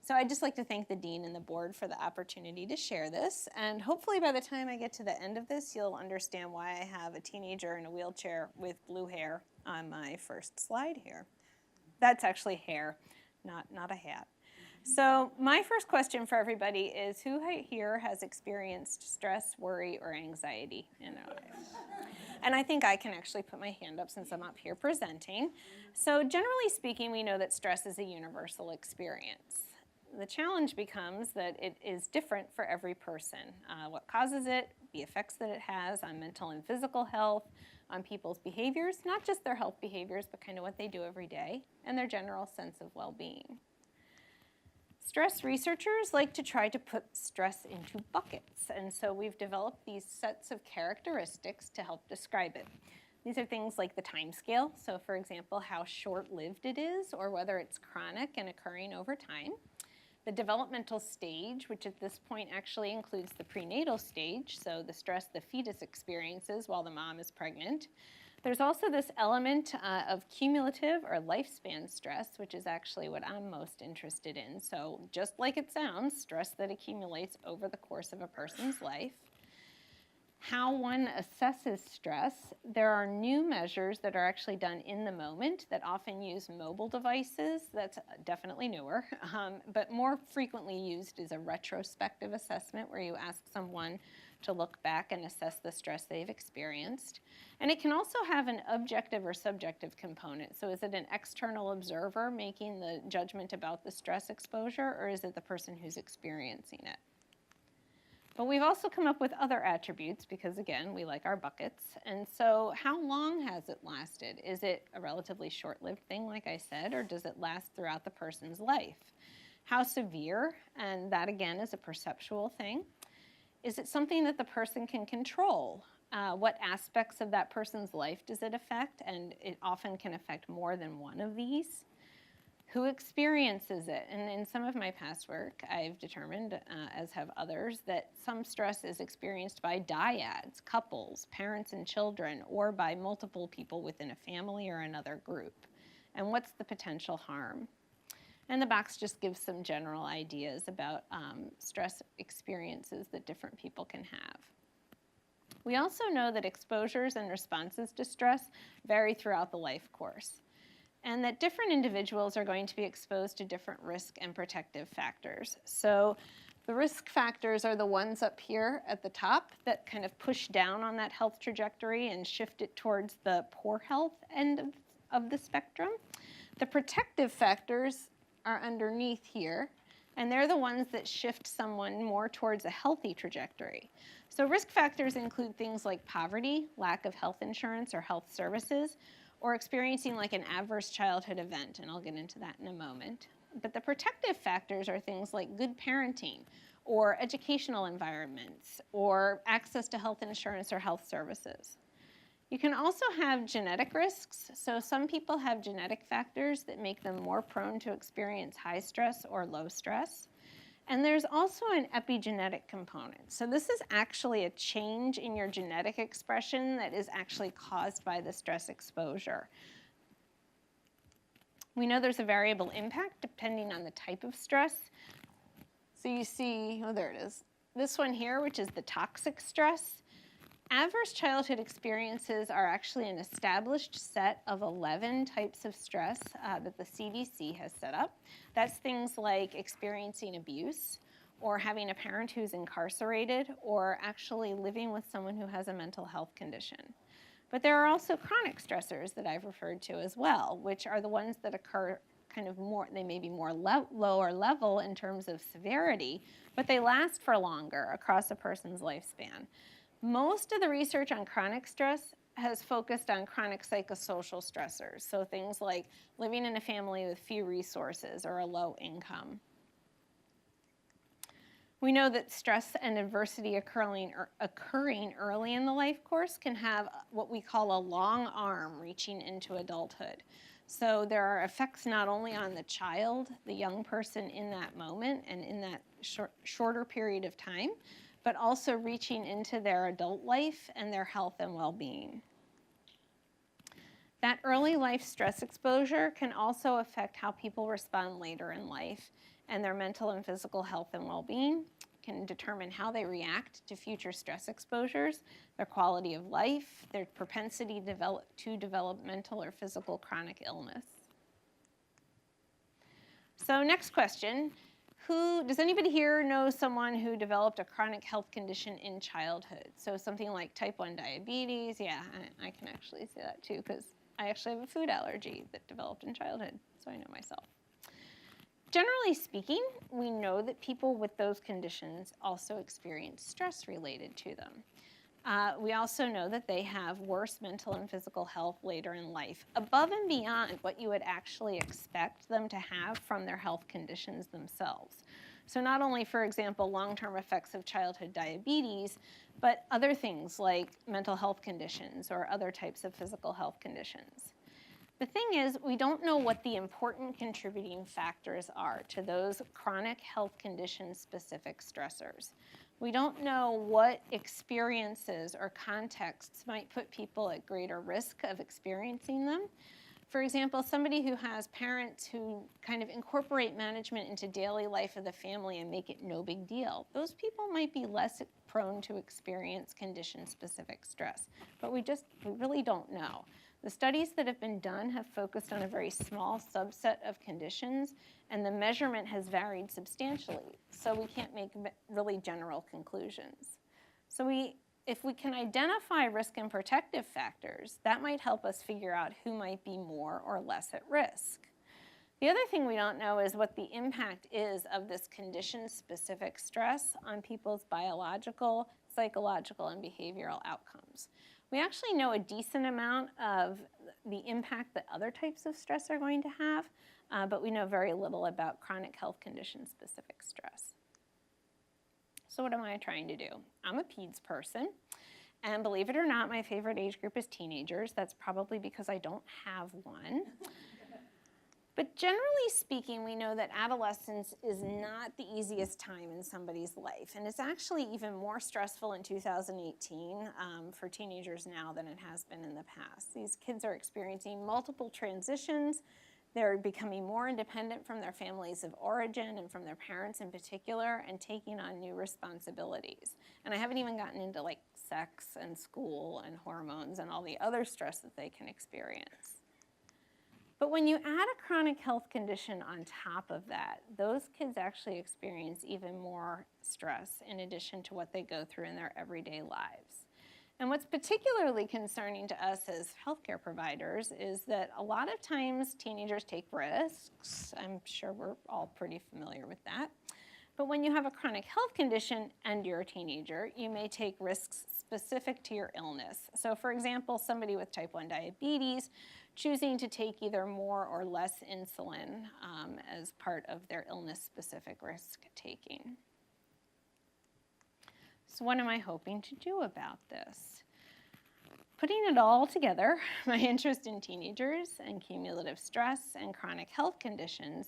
So I'd just like to thank the dean and the board for the opportunity to share this. And hopefully by the time I get to the end of this, you'll understand why I have a teenager in a wheelchair with blue hair on my first slide here. That's actually hair, not a hat. So my first question for everybody is, who here has experienced stress, worry, or anxiety in their life? And I think I can actually put my hand up since I'm up here presenting. So generally speaking, we know that stress is a universal experience. The challenge becomes that it is different for every person. What causes it, the effects that it has on mental and physical health, on people's behaviors, not just their health behaviors, but kind of what they do every day, and their general sense of well-being. Stress researchers like to try to put stress into buckets, and so we've developed these sets of characteristics to help describe it. These are things like the time scale, so for example, how short-lived it is, or whether it's chronic and occurring over time. The developmental stage, which at this point actually includes the prenatal stage, so the stress the fetus experiences while the mom is pregnant. There's also this element of cumulative or lifespan stress, which is actually what I'm most interested in. So just like it sounds, stress that accumulates over the course of a person's life. How one assesses stress, there are new measures that are actually done in the moment that often use mobile devices. That's definitely newer, but more frequently used is a retrospective assessment where you ask someone to look back and assess the stress they've experienced. And it can also have an objective or subjective component. So is it an external observer making the judgment about the stress exposure, or is it the person who's experiencing it? But we've also come up with other attributes because, again, we like our buckets. And so how long has it lasted? Is it a relatively short-lived thing, like I said, or does it last throughout the person's life? How severe? And that, again, is a perceptual thing. Is it something that the person can control? What aspects of that person's life does it affect? And it often can affect more than one of these. Who experiences it? And in some of my past work, I've determined, as have others, that some stress is experienced by dyads, couples, parents and children, or by multiple people within a family or another group. And what's the potential harm? And the box just gives some general ideas about stress experiences that different people can have. We also know that exposures and responses to stress vary throughout the life course, and that different individuals are going to be exposed to different risk and protective factors. So the risk factors are the ones up here at the top that kind of push down on that health trajectory and shift it towards the poor health end of the spectrum. The protective factors are underneath here, and they're the ones that shift someone more towards a healthy trajectory. So risk factors include things like poverty, lack of health insurance or health services, or experiencing like an adverse childhood event, and I'll get into that in a moment. But the protective factors are things like good parenting, or educational environments, or access to health insurance or health services. You can also have genetic risks. So some people have genetic factors that make them more prone to experience high stress or low stress. And there's also an epigenetic component. So this is actually a change in your genetic expression that is actually caused by the stress exposure. We know there's a variable impact depending on the type of stress. So you see, oh, there it is. This one here, which is the toxic stress. Adverse childhood experiences are actually an established set of 11 types of stress that the CDC has set up. That's things like experiencing abuse, or having a parent who's incarcerated, or actually living with someone who has a mental health condition. But there are also chronic stressors that I've referred to as well, which are the ones that occur kind of more, they may be more lower level in terms of severity, but they last for longer across a person's lifespan. Most of the research on chronic stress has focused on chronic psychosocial stressors, so things like living in a family with few resources or a low income. We know that stress and adversity occurring early in the life course can have what we call a long arm reaching into adulthood. So there are effects not only on the child, the young person in that moment and in that shorter period of time, but also reaching into their adult life and their health and well-being. That early life stress exposure can also affect how people respond later in life. and their mental and physical health and well-being, can determine how they react to future stress exposures, their quality of life, their propensity to develop mental or physical chronic illness. So next question, does anybody here know someone who developed a chronic health condition in childhood? So something like type 1 diabetes. Yeah, I can actually say that too, because I actually have a food allergy that developed in childhood, so I know myself. Generally speaking, we know that people with those conditions also experience stress related to them. We also know that they have worse mental and physical health later in life, above and beyond what you would actually expect them to have from their health conditions themselves. So not only, for example, long-term effects of childhood diabetes, but other things like mental health conditions or other types of physical health conditions. The thing is, we don't know what the important contributing factors are to those chronic health condition-specific stressors. We don't know what experiences or contexts might put people at greater risk of experiencing them. For example, somebody who has parents who kind of incorporate management into daily life of the family and make it no big deal, those people might be less prone to experience condition-specific stress. But we really don't know. The studies that have been done have focused on a very small subset of conditions, and the measurement has varied substantially, so we can't make really general conclusions. So if we can identify risk and protective factors, that might help us figure out who might be more or less at risk. The other thing we don't know is what the impact is of this condition-specific stress on people's biological, psychological, and behavioral outcomes. We actually know a decent amount of the impact that other types of stress are going to have, but we know very little about chronic health condition-specific stress. So what am I trying to do? I'm a peds person, and believe it or not, my favorite age group is teenagers. That's probably because I don't have one. But generally speaking, we know that adolescence is not the easiest time in somebody's life, and it's actually even more stressful in 2018 for teenagers now than it has been in the past. These kids are experiencing multiple transitions. They're becoming more independent from their families of origin and from their parents in particular, and taking on new responsibilities. And I haven't even gotten into like sex and school and hormones and all the other stress that they can experience. But when you add a chronic health condition on top of that, those kids actually experience even more stress in addition to what they go through in their everyday lives. And what's particularly concerning to us as healthcare providers is that a lot of times teenagers take risks. I'm sure we're all pretty familiar with that. But when you have a chronic health condition and you're a teenager, you may take risks specific to your illness. So for example, somebody with type 1 diabetes choosing to take either more or less insulin as part of their illness-specific risk taking. So what am I hoping to do about this? Putting it all together, my interest in teenagers and cumulative stress and chronic health conditions,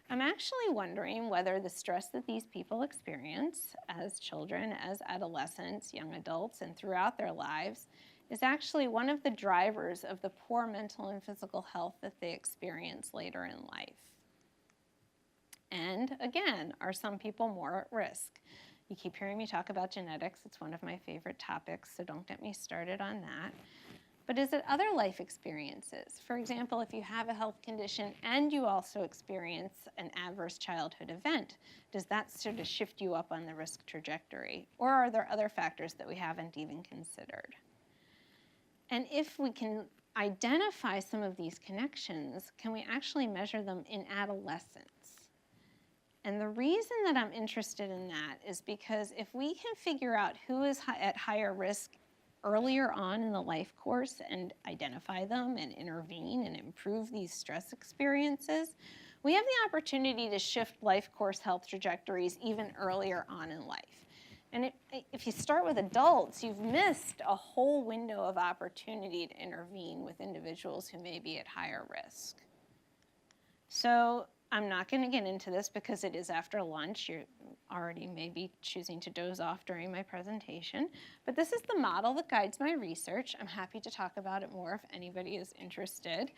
I'm actually wondering whether the stress that these people experience as children, as adolescents, young adults, and throughout their lives is actually one of the drivers of the poor mental and physical health that they experience later in life. And again, are some people more at risk? You keep hearing me talk about genetics. It's one of my favorite topics, so don't get me started on that. But is it other life experiences? For example, if you have a health condition and you also experience an adverse childhood event, does that sort of shift you up on the risk trajectory? Or are there other factors that we haven't even considered? And if we can identify some of these connections, can we actually measure them in adolescence? And the reason that I'm interested in that is because if we can figure out who is at higher risk earlier on in the life course and identify them and intervene and improve these stress experiences, we have the opportunity to shift life course health trajectories even earlier on in life. And if you start with adults, you've missed a whole window of opportunity to intervene with individuals who may be at higher risk. So I'm not going to get into this because it is after lunch. You're already maybe choosing to doze off during my presentation. But this is the model that guides my research. I'm happy to talk about it more if anybody is interested.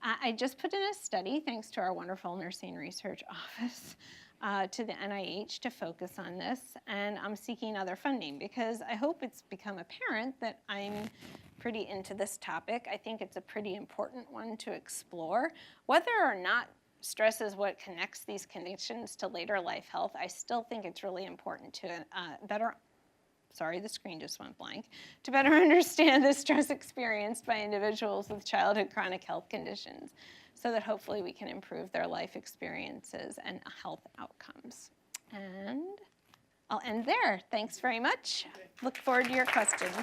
I just put in a study, thanks to our wonderful nursing research office, to the NIH to focus on this, and I'm seeking other funding because I hope it's become apparent that I'm pretty into this topic. I think it's a pretty important one to explore. Whether or not stress is what connects these conditions to later life health, I still think it's really important to the screen just went blank, to better understand the stress experienced by individuals with childhood chronic health conditions so that hopefully we can improve their life experiences and health outcomes. And I'll end there. Thanks very much. Look forward to your questions.